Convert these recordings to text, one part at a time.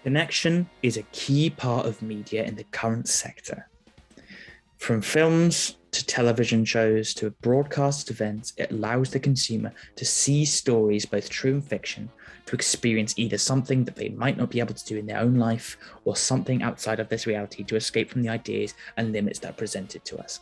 Connection is a key part of media in the current sector. From films to television shows to broadcast events, it allows the consumer to see stories, both true and fiction, to experience either something that they might not be able to do in their own life or something outside of this reality to escape from the ideas and limits that are presented to us.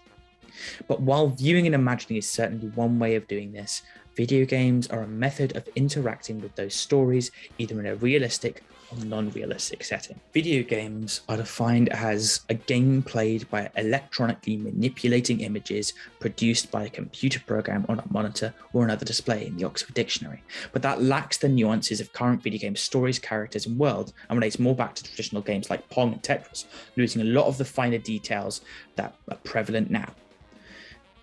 But while viewing and imagining is certainly one way of doing this, video games are a method of interacting with those stories, either in a realistic or non-realistic setting. Video games are defined as a game played by electronically manipulating images produced by a computer program on a monitor or another display in the Oxford Dictionary. But that lacks the nuances of current video game stories, characters, and world, and relates more back to traditional games like Pong and Tetris, losing a lot of the finer details that are prevalent now.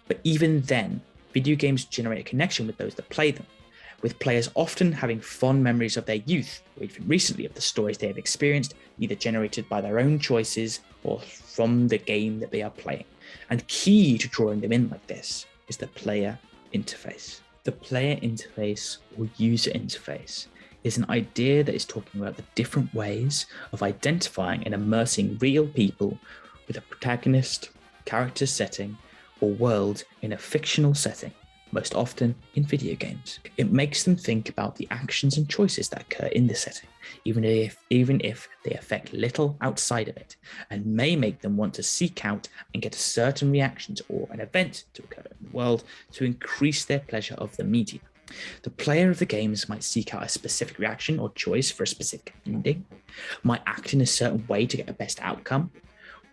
But even then, video games generate a connection with those that play them, with players often having fond memories of their youth, or even recently of the stories they have experienced, either generated by their own choices or from the game that they are playing. And key to drawing them in like this is the player interface. The player interface, or user interface, is an idea that is talking about the different ways of identifying and immersing real people with a protagonist, character setting, or world in a fictional setting, most often in video games. It makes them think about the actions and choices that occur in the setting, even if they affect little outside of it, and may make them want to seek out and get a certain reaction to or an event to occur in the world to increase their pleasure of the media. The player of the games might seek out a specific reaction or choice for a specific ending, might act in a certain way to get the best outcome,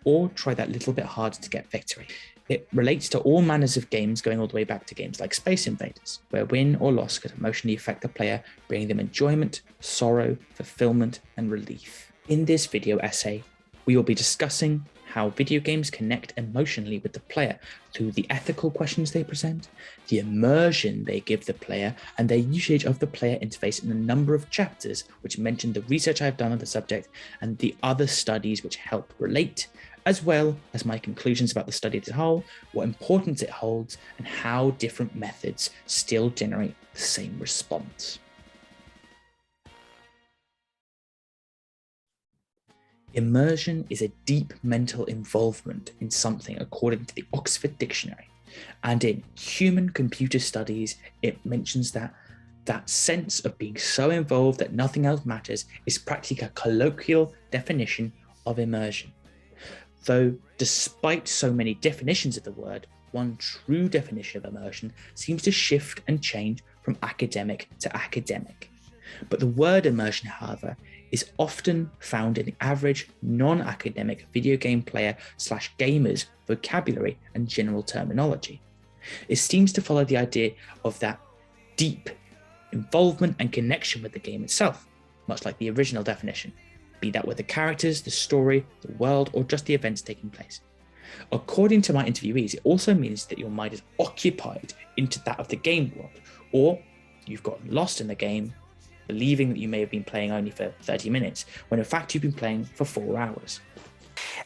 or try that little bit harder to get victory. It relates to all manners of games, going all the way back to games like Space Invaders, where win or loss could emotionally affect the player, bringing them enjoyment, sorrow, fulfillment, and relief. In this video essay, we will be discussing how video games connect emotionally with the player through the ethical questions they present, the immersion they give the player, and their usage of the player interface in a number of chapters which mention the research I've done on the subject and the other studies which help relate, as well as my conclusions about the study as a whole, what importance it holds, and how different methods still generate the same response. Immersion is a deep mental involvement in something according to the Oxford Dictionary, and in human computer studies, it mentions that sense of being so involved that nothing else matters is practically a colloquial definition of immersion. Though, despite so many definitions of the word, one true definition of immersion seems to shift and change from academic to academic. But the word immersion, however, is often found in the average non-academic video game player / gamer's vocabulary and general terminology. It seems to follow the idea of that deep involvement and connection with the game itself, much like the original definition, be that with the characters, the story, the world, or just the events taking place. According to my interviewees, it also means that your mind is occupied into that of the game world, or you've gotten lost in the game, believing that you may have been playing only for 30 minutes, when in fact you've been playing for 4 hours.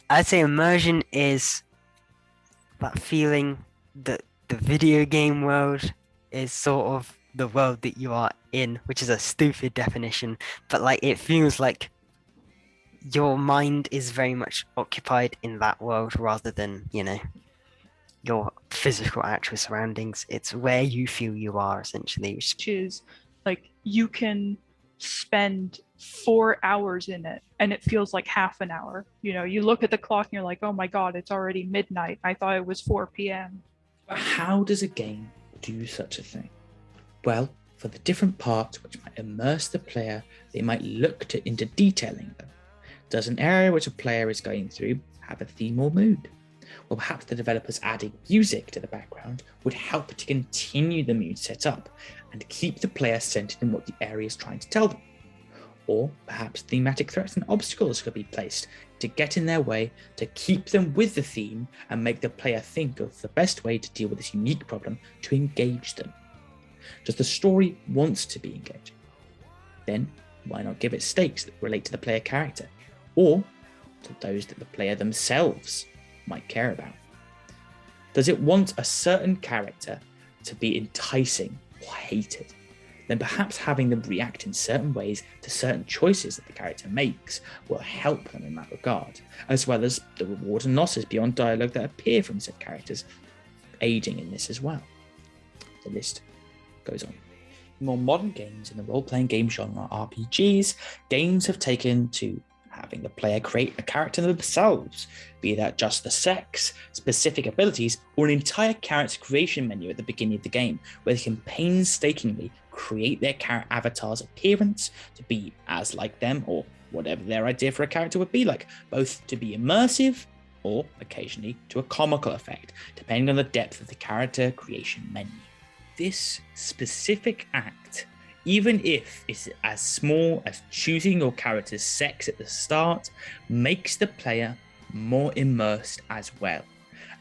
I'd say immersion is that feeling that the video game world is sort of the world that you are in, which is a stupid definition, but like it feels like your mind is very much occupied in that world rather than, your physical actual surroundings. It's where you feel you are, essentially. Which is like you can spend 4 hours in it and it feels like half an hour. You look at the clock and you're like, oh my God, it's already midnight. I thought it was 4 p.m. But how does a game do such a thing? Well, for the different parts which might immerse the player, they might look into detailing them. Does an area which a player is going through have a theme or mood? Or perhaps the developers adding music to the background would help to continue the mood set up and keep the player centered in what the area is trying to tell them. Or perhaps thematic threats and obstacles could be placed to get in their way to keep them with the theme and make the player think of the best way to deal with this unique problem to engage them. Does the story want to be engaging? Then why not give it stakes that relate to the player character, or to those that the player themselves might care about? Does it want a certain character to be enticing or hated? then perhaps having them react in certain ways to certain choices that the character makes will help them in that regard, as well as the rewards and losses beyond dialogue that appear from said characters, aiding in this as well. The list goes on. In more modern games in the role-playing game genre, RPGs, games have taken to having the player create a character themselves, be that just the sex, specific abilities, or an entire character creation menu at the beginning of the game, where they can painstakingly create their character avatar's appearance to be as like them, or whatever their idea for a character would be like, both to be immersive or occasionally to a comical effect, depending on the depth of the character creation menu. This specific act, even if it's as small as choosing your character's sex at the start, makes the player more immersed as well,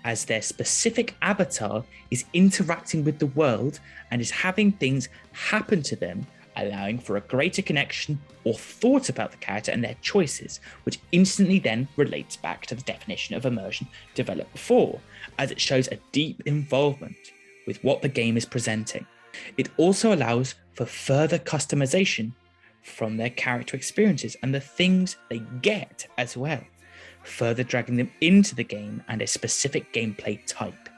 as their specific avatar is interacting with the world and is having things happen to them, allowing for a greater connection or thought about the character and their choices, which instantly then relates back to the definition of immersion developed before, as it shows a deep involvement with what the game is presenting. It also allows for further customization from their character experiences and the things they get as well, further dragging them into the game and a specific gameplay type.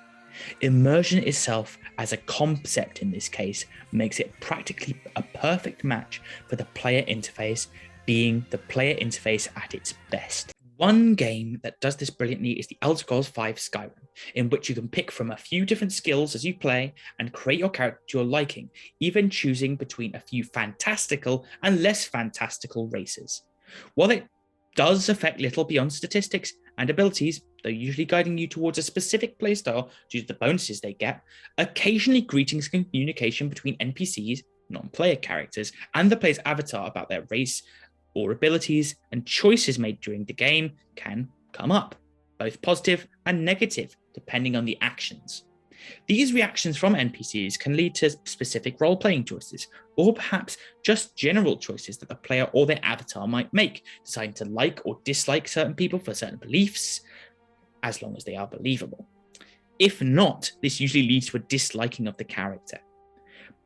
Immersion itself as a concept in this case makes it practically a perfect match for the player interface, being the player interface at its best. One game that does this brilliantly is the Elder Scrolls V Skyrim, in which you can pick from a few different skills as you play and create your character to your liking, even choosing between a few fantastical and less fantastical races. While it does affect little beyond statistics and abilities, though usually guiding you towards a specific playstyle due to the bonuses they get, occasionally greetings and communication between NPCs, non-player characters, and the player's avatar about their race or abilities and choices made during the game can come up, both positive and negative, depending on the actions. These reactions from NPCs can lead to specific role-playing choices, or perhaps just general choices that the player or their avatar might make, deciding to like or dislike certain people for certain beliefs, as long as they are believable. If not, this usually leads to a disliking of the character.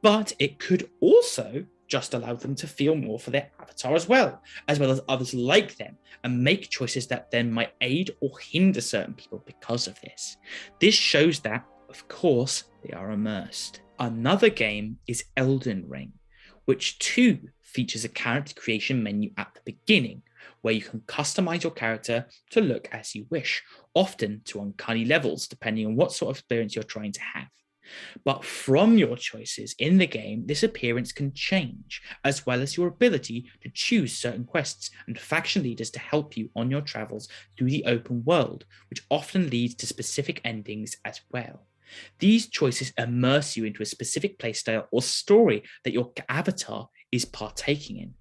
But it could also just allow them to feel more for their avatar as well as others like them, and make choices that then might aid or hinder certain people because of this. This shows that, of course, they are immersed. Another game is Elden Ring, which too features a character creation menu at the beginning, where you can customize your character to look as you wish, often to uncanny levels, depending on what sort of experience you're trying to have. But from your choices in the game, this appearance can change, as well as your ability to choose certain quests and faction leaders to help you on your travels through the open world, which often leads to specific endings as well. These choices immerse you into a specific playstyle or story that your avatar is partaking in,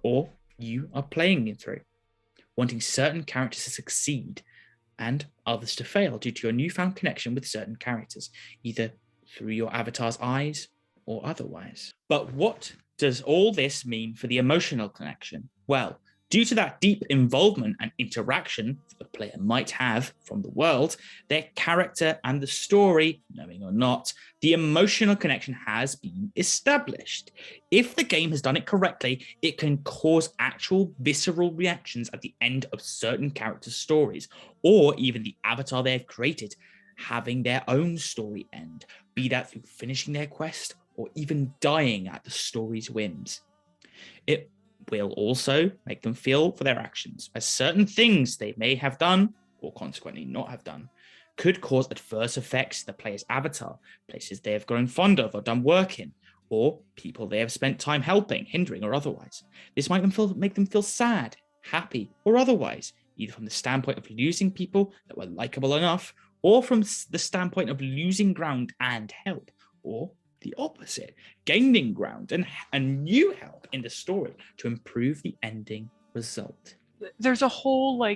or you are playing it through, wanting certain characters to succeed and others to fail due to your newfound connection with certain characters, either through your avatar's eyes or otherwise. But what does all this mean for the emotional connection? Well, due to that deep involvement and interaction the player might have from the world, their character and the story, knowing or not, the emotional connection has been established. If the game has done it correctly, it can cause actual visceral reactions at the end of certain characters' stories, or even the avatar they have created having their own story end, be that through finishing their quest or even dying at the story's whims. It will also make them feel for their actions, as certain things they may have done, or consequently not have done, could cause adverse effects to the player's avatar, places they have grown fond of or done work in, or people they have spent time helping, hindering, or otherwise. This might make them feel sad, happy, or otherwise, either from the standpoint of losing people that were likable enough, or from the standpoint of losing ground and help, or the opposite, gaining ground and new help in the story to improve the ending result. There's a whole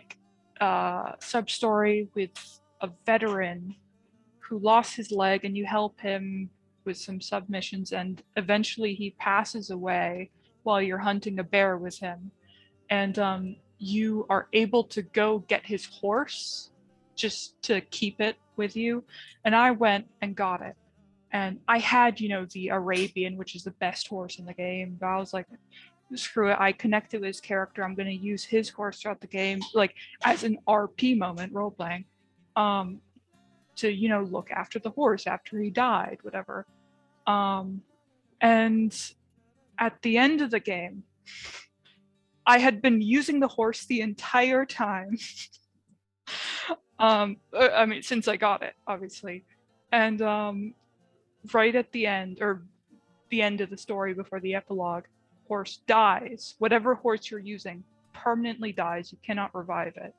sub story with a veteran who lost his leg, and you help him with some submissions, and eventually he passes away while you're hunting a bear with him, and you are able to go get his horse just to keep it with you, and I went and got it, And I had, the Arabian, which is the best horse in the game. But I was like, screw it. I connected with his character. I'm going to use his horse throughout the game, like as an RP moment, role playing, to, look after the horse after he died, whatever. And at the end of the game, I had been using the horse the entire time. I mean, since I got it, obviously. And right at the end, or the end of the story before the epilogue, horse dies. Whatever horse you're using permanently dies. You cannot revive it.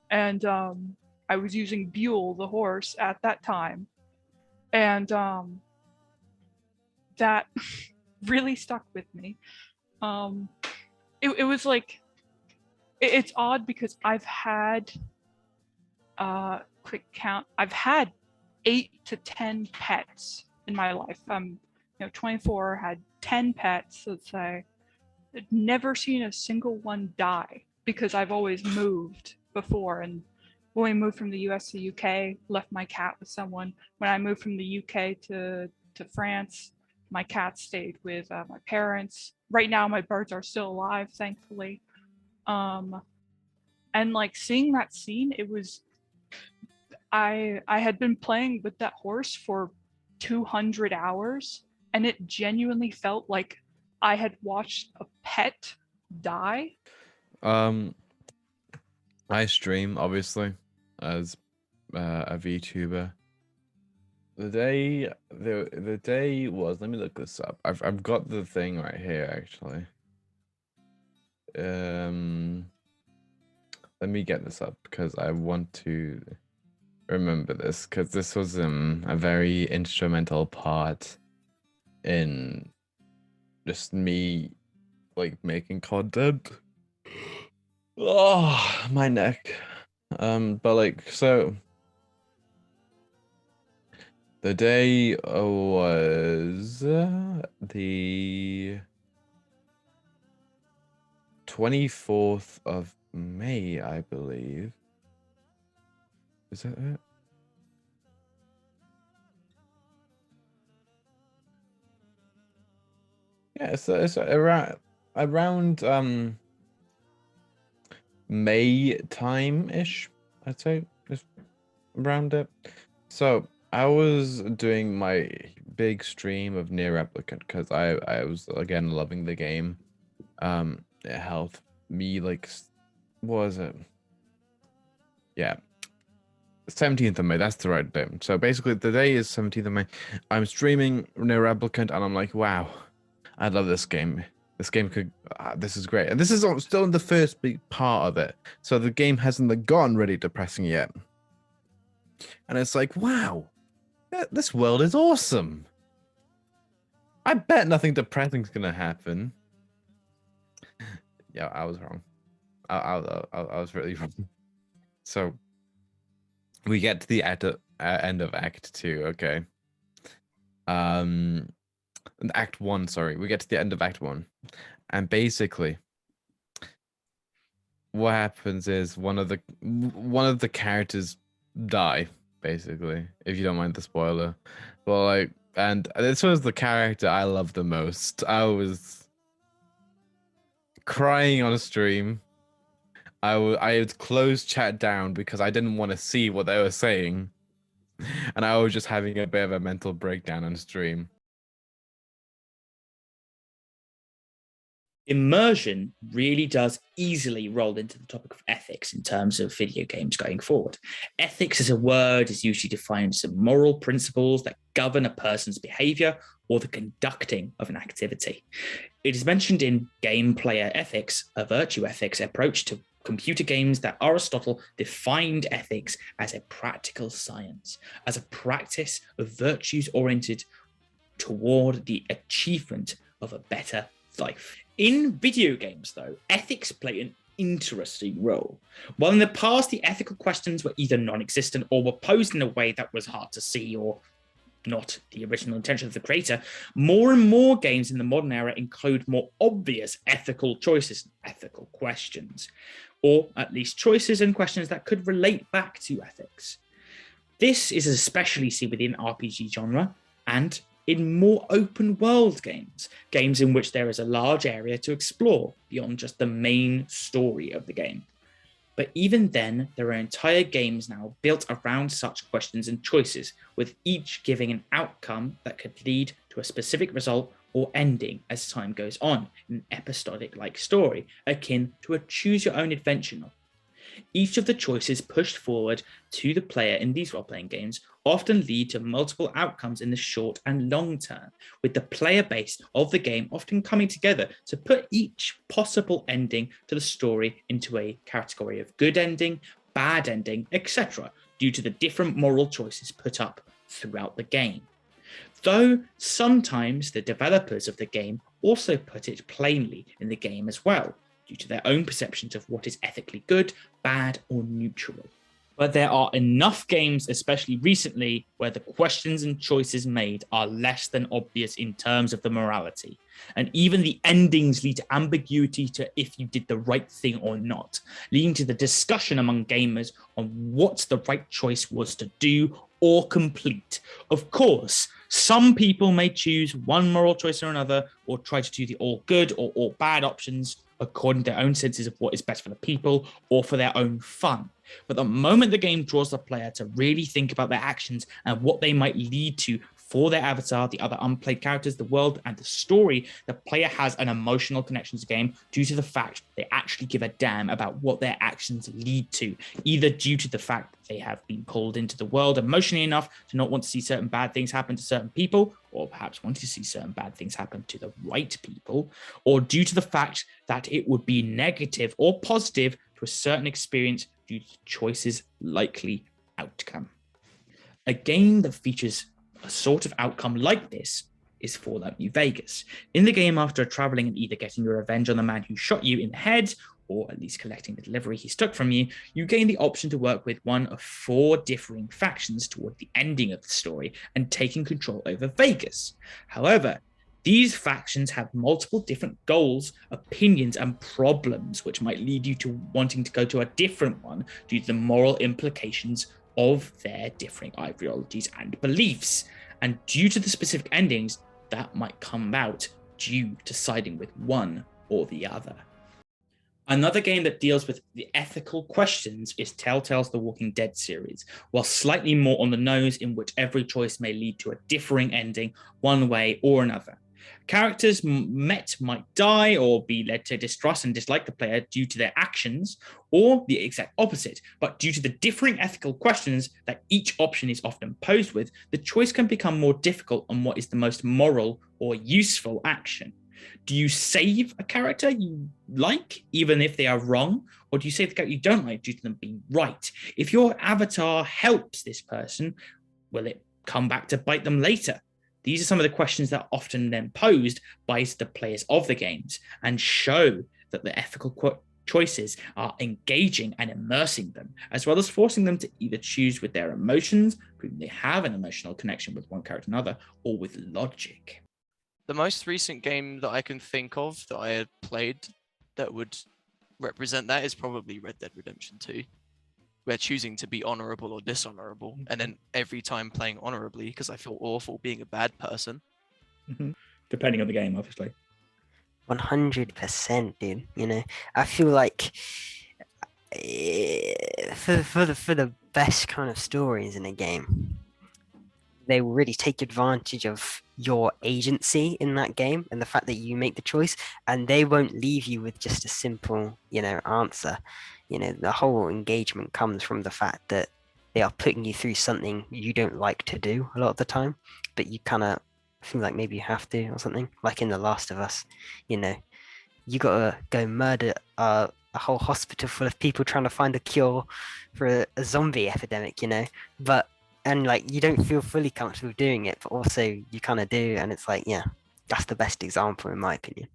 And I was using Buell, the horse, at that time. And that really stuck with me. It was like, it's odd because I've had, quick count, I've had 8 to 10 pets in my life. 24, had 10 pets, let's say. I'd never seen a single one die because I've always moved before. And when we moved from the US to UK, left my cat with someone. When I moved from the UK to France, my cat stayed with my parents. Right now, my birds are still alive, thankfully. And like seeing that scene, it was, I had been playing with that horse for 200 hours, and it genuinely felt like I had watched a pet die. I stream obviously as a VTuber. The day was, let me look this up. I've got the thing right here actually. Let me get this up because I want to remember this, because this was a very instrumental part in just me like making content. Oh, my neck. But like, so the day was the 24th of May, I believe. Is that it? Yeah, so it's around May time-ish, I'd say, just around it. So I was doing my big stream of Nier Replicant because I was again loving the game. It helped me, like, what was it? Yeah, 17th of May, that's the right day. So basically the day is 17th of May. I'm streaming Nier Replicant and I'm like, wow, I love this game. This game could, this is great. And this is still in the first big part of it. So the game hasn't gotten really depressing yet. And it's like, wow, this world is awesome. I bet nothing depressing is going to happen. Yeah, I was wrong. I was really wrong. So we get to the end of Act 2, okay. Act 1, sorry. We get to the end of Act 1. And basically what happens is one of the characters die, basically, if you don't mind the spoiler. But like, and this was the character I loved the most. I was crying on a stream. I would close chat down because I didn't want to see what they were saying. And I was just having a bit of a mental breakdown on stream. Immersion really does easily roll into the topic of ethics in terms of video games going forward. Ethics as a word is usually defined as moral principles that govern a person's behavior or the conducting of an activity. It is mentioned in Game Player Ethics, a virtue ethics approach to computer games, that Aristotle defined ethics as a practical science, as a practice of virtues oriented toward the achievement of a better life. In video games, though, ethics play an interesting role. While in the past, the ethical questions were either non-existent or were posed in a way that was hard to see or not the original intention of the creator, more and more games in the modern era include more obvious ethical choices, ethical questions, or at least choices and questions that could relate back to ethics. This is especially seen within RPG genre, and in more open world games, games in which there is a large area to explore beyond just the main story of the game. But even then, there are entire games now built around such questions and choices, with each giving an outcome that could lead to a specific result or ending as time goes on, in an episodic-like story, akin to a choose-your-own-adventure novel. Each of the choices pushed forward to the player in these role-playing games often lead to multiple outcomes in the short and long term, with the player base of the game often coming together to put each possible ending to the story into a category of good ending, bad ending, etc., due to the different moral choices put up throughout the game. Though sometimes the developers of the game also put it plainly in the game as well, due to their own perceptions of what is ethically good, bad, or neutral. But there are enough games, especially recently, where the questions and choices made are less than obvious in terms of the morality. And even the endings lead to ambiguity to if you did the right thing or not, leading to the discussion among gamers on what the right choice was to do or complete. Of course, some people may choose one moral choice or another, or try to do the all good or all bad options according to their own senses of what is best for the people or for their own fun. But the moment the game draws the player to really think about their actions and what they might lead to for their avatar, the other unplayed characters, the world, and the story, the player has an emotional connection to the game due to the fact they actually give a damn about what their actions lead to, either due to the fact that they have been pulled into the world emotionally enough to not want to see certain bad things happen to certain people, or perhaps want to see certain bad things happen to the right people, or due to the fact that it would be negative or positive to a certain experience due to choices' likely outcome. A game that features a sort of outcome like this is Fallout New Vegas. In the game, after traveling and either getting your revenge on the man who shot you in the head, or at least collecting the delivery he took from you, you gain the option to work with one of 4 differing factions toward the ending of the story and taking control over Vegas. However, these factions have multiple different goals, opinions, and problems, which might lead you to wanting to go to a different one due to the moral implications of their differing ideologies and beliefs. And due to the specific endings, that might come out due to siding with one or the other. Another game that deals with the ethical questions is Telltale's The Walking Dead series, while slightly more on the nose, in which every choice may lead to a differing ending one way or another. Characters met might die or be led to distrust and dislike the player due to their actions, or the exact opposite, but due to the differing ethical questions that each option is often posed with, the choice can become more difficult on what is the most moral or useful action. Do you save a character you like, even if they are wrong? Or do you save the character you don't like due to them being right? If your avatar helps this person, will it come back to bite them later? These are some of the questions that are often then posed by the players of the games and show that the ethical choices are engaging and immersing them, as well as forcing them to either choose with their emotions, proving they have an emotional connection with one character or another, or with logic. The most recent game that I can think of that I had played that would represent that is probably Red Dead Redemption 2. We're choosing to be honorable or dishonorable, and then every time playing honorably because I feel awful being a bad person. Depending on the game, obviously. 100%, dude. You know, I feel like for the best kind of stories in a game, they will really take advantage of your agency in that game and the fact that you make the choice, and they won't leave you with just a simple, answer. The whole engagement comes from the fact that they are putting you through something you don't like to do a lot of the time, but you kind of feel like maybe you have to or something. Like in The Last of Us, you gotta go murder a whole hospital full of people trying to find a cure for a zombie epidemic, but you don't feel fully comfortable doing it, but also you kind of do, and it's like, yeah, that's the best example in my opinion.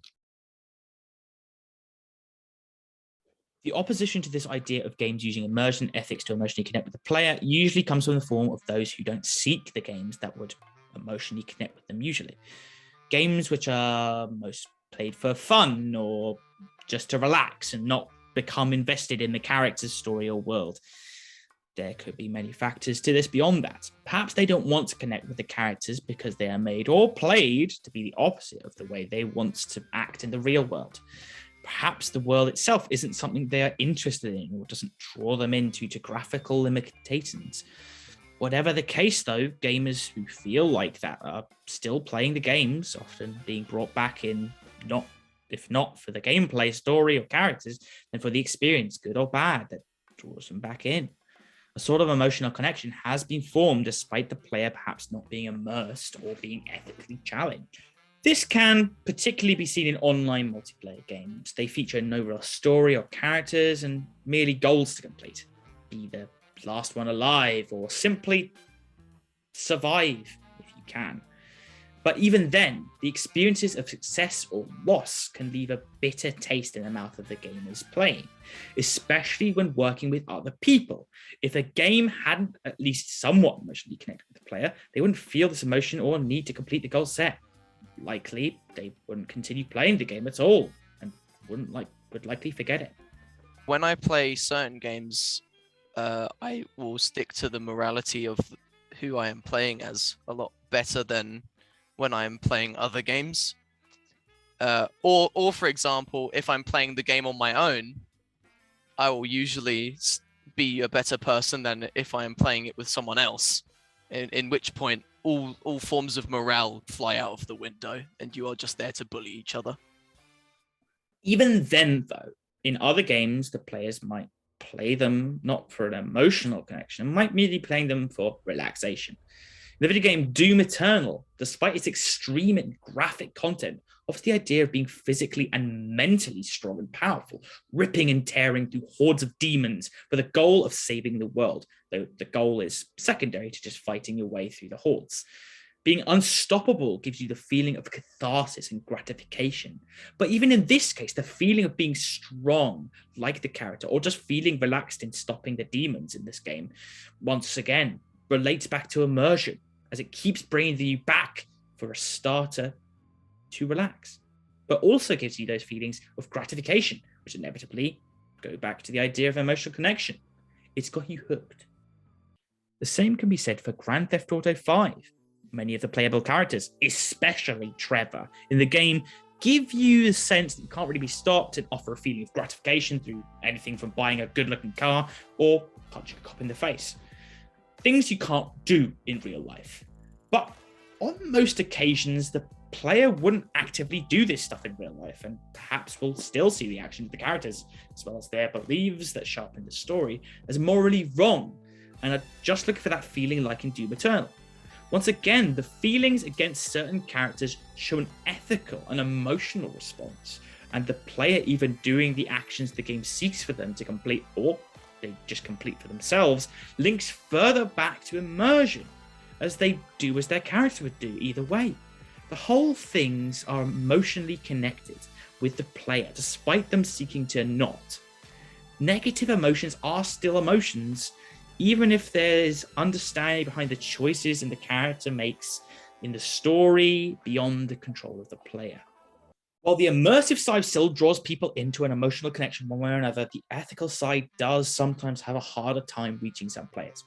The opposition to this idea of games using immersion ethics to emotionally connect with the player usually comes from the form of those who don't seek the games that would emotionally connect with them usually. Games which are most played for fun or just to relax and not become invested in the character's story or world. There could be many factors to this beyond that. Perhaps they don't want to connect with the characters because they are made or played to be the opposite of the way they want to act in the real world. Perhaps the world itself isn't something they are interested in or doesn't draw them in due to graphical limitations. Whatever the case, though, gamers who feel like that are still playing the games, often being brought back in, if not for the gameplay, story, or characters, then for the experience, good or bad, that draws them back in. A sort of emotional connection has been formed despite the player perhaps not being immersed or being ethically challenged. This can particularly be seen in online multiplayer games. They feature no real story or characters and merely goals to complete. Be the last one alive or simply survive if you can. But even then, the experiences of success or loss can leave a bitter taste in the mouth of the gamers playing, especially when working with other people. If a game hadn't at least somewhat emotionally connected with the player, they wouldn't feel this emotion or need to complete the goal set. Likely, they wouldn't continue playing the game at all and would likely forget it. When I play certain games, I will stick to the morality of who I am playing as a lot better than when I am playing other games. Or for example, if I'm playing the game on my own, I will usually be a better person than if I am playing it with someone else. In which point, all forms of morale fly out of the window, and you are just there to bully each other. Even then, though, in other games, the players might play them not for an emotional connection, might merely playing them for relaxation. The video game Doom Eternal, despite its extreme and graphic content, offers the idea of being physically and mentally strong and powerful, ripping and tearing through hordes of demons for the goal of saving the world, though the goal is secondary to just fighting your way through the hordes. Being unstoppable gives you the feeling of catharsis and gratification. But even in this case, the feeling of being strong, like the character, or just feeling relaxed in stopping the demons in this game, once again, relates back to immersion, as it keeps bringing you back, for a starter, to relax, but also gives you those feelings of gratification, which inevitably go back to the idea of emotional connection. It's got you hooked. The same can be said for Grand Theft Auto 5. Many of the playable characters, especially Trevor, in the game, give you the sense that you can't really be stopped and offer a feeling of gratification through anything from buying a good-looking car or punching a cop in the face. Things you can't do in real life. But on most occasions, the player wouldn't actively do this stuff in real life, and perhaps will still see the actions of the characters, as well as their beliefs that sharpen the story, as morally wrong, and are just looking for that feeling like in Doom Eternal. Once again, the feelings against certain characters show an ethical and emotional response, and the player even doing the actions the game seeks for them to complete, or they just complete for themselves, links further back to immersion, as they do as their character would do either way. The whole things are emotionally connected with the player, despite them seeking to not. Negative emotions are still emotions, even if there's understanding behind the choices and the character makes in the story beyond the control of the player. While the immersive side still draws people into an emotional connection one way or another, the ethical side does sometimes have a harder time reaching some players.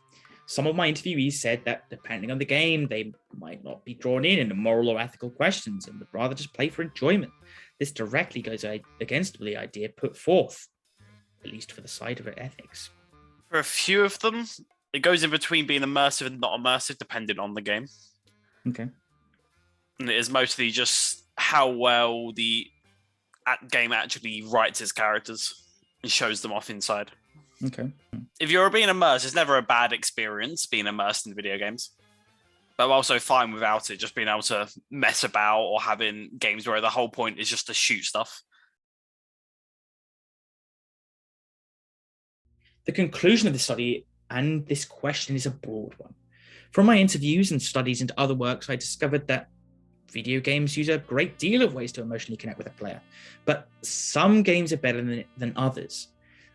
Some of my interviewees said that depending on the game, they might not be drawn in the moral or ethical questions and would rather just play for enjoyment. This directly goes against the idea put forth, at least for the side of ethics. For a few of them, it goes in between being immersive and not immersive, depending on the game. Okay. And it is mostly just how well the game actually writes its characters and shows them off inside. Okay. If you're being immersed, it's never a bad experience being immersed in video games. But I'm also fine without it, just being able to mess about or having games where the whole point is just to shoot stuff. The conclusion of the study and this question is a broad one. From my interviews and studies into other works, I discovered that video games use a great deal of ways to emotionally connect with a player, but some games are better than others.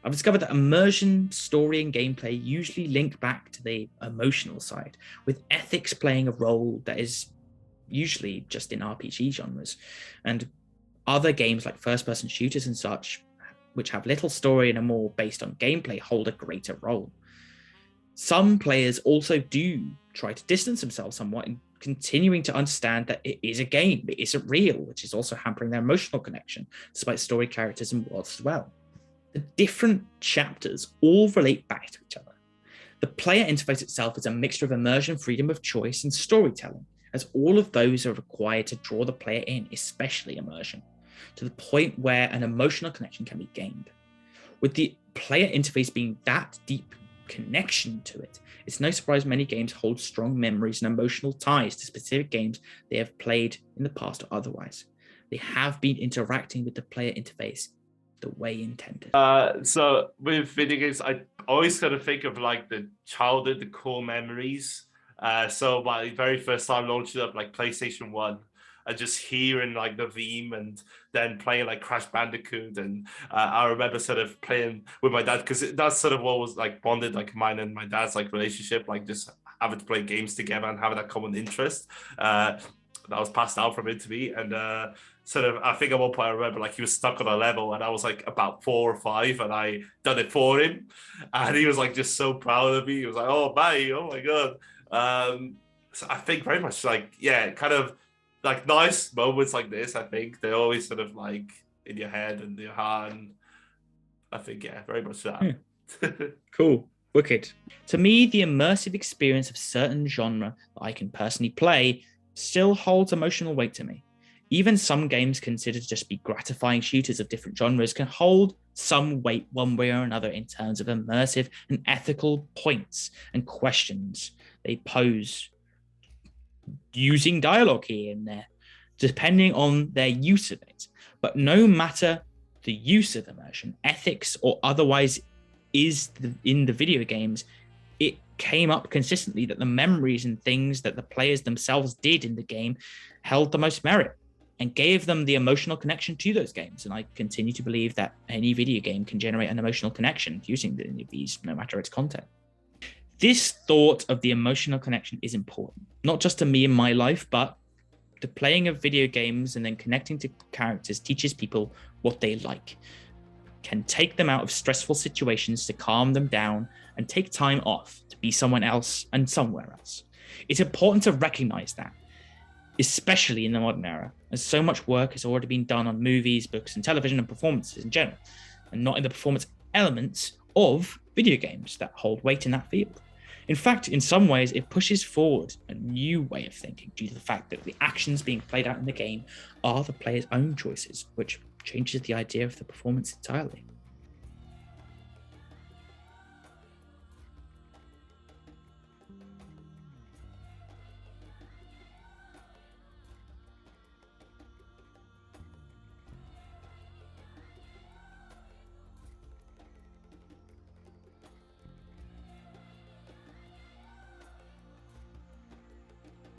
I've discovered that immersion, story, and gameplay usually link back to the emotional side, with ethics playing a role that is usually just in RPG genres, and other games like first-person shooters and such, which have little story and are more based on gameplay, hold a greater role. Some players also do try to distance themselves somewhat in continuing to understand that it is a game, it isn't real, which is also hampering their emotional connection, despite story characters and worlds as well. The different chapters all relate back to each other. The player interface itself is a mixture of immersion, freedom of choice, and storytelling, as all of those are required to draw the player in, especially immersion, to the point where an emotional connection can be gained. With the player interface being that deep connection to it, it's no surprise many games hold strong memories and emotional ties to specific games they have played in the past or otherwise. They have been interacting with the player interface the way intended. So with video games, I always kind of think of like the childhood, the core memories. So my very first time launching up like PlayStation 1, and just hearing like the theme and then playing like Crash Bandicoot. And I remember sort of playing with my dad, because that's sort of what was like bonded like mine and my dad's like relationship, like just having to play games together and having that common interest that was passed down from him to me. And sort of, I think at one point I remember like he was stuck on a level and I was like about 4 or 5 and I done it for him. And he was like just so proud of me. He was like, oh, bye, oh my God. So I think very much like, yeah, kind of like nice moments like this, I think they're always sort of like in your head and your heart. And I think, yeah, very much that. Cool. Wicked. To me, the immersive experience of certain genre that I can personally play still holds emotional weight to me. Even some games considered to just be gratifying shooters of different genres can hold some weight one way or another in terms of immersive and ethical points and questions they pose, using dialogue here and there, depending on their use of it. But no matter the use of immersion, ethics or otherwise in the video games, it came up consistently that the memories and things that the players themselves did in the game held the most merit and gave them the emotional connection to those games. And I continue to believe that any video game can generate an emotional connection using any of these, no matter its content. This thought of the emotional connection is important, not just to me in my life, but the playing of video games and then connecting to characters teaches people what they like, can take them out of stressful situations to calm them down and take time off to be someone else and somewhere else. It's important to recognize that, especially in the modern era, as so much work has already been done on movies, books, and television and performances in general, and not in the performance elements of video games that hold weight in that field. In fact, in some ways, it pushes forward a new way of thinking due to the fact that the actions being played out in the game are the player's own choices, which changes the idea of the performance entirely.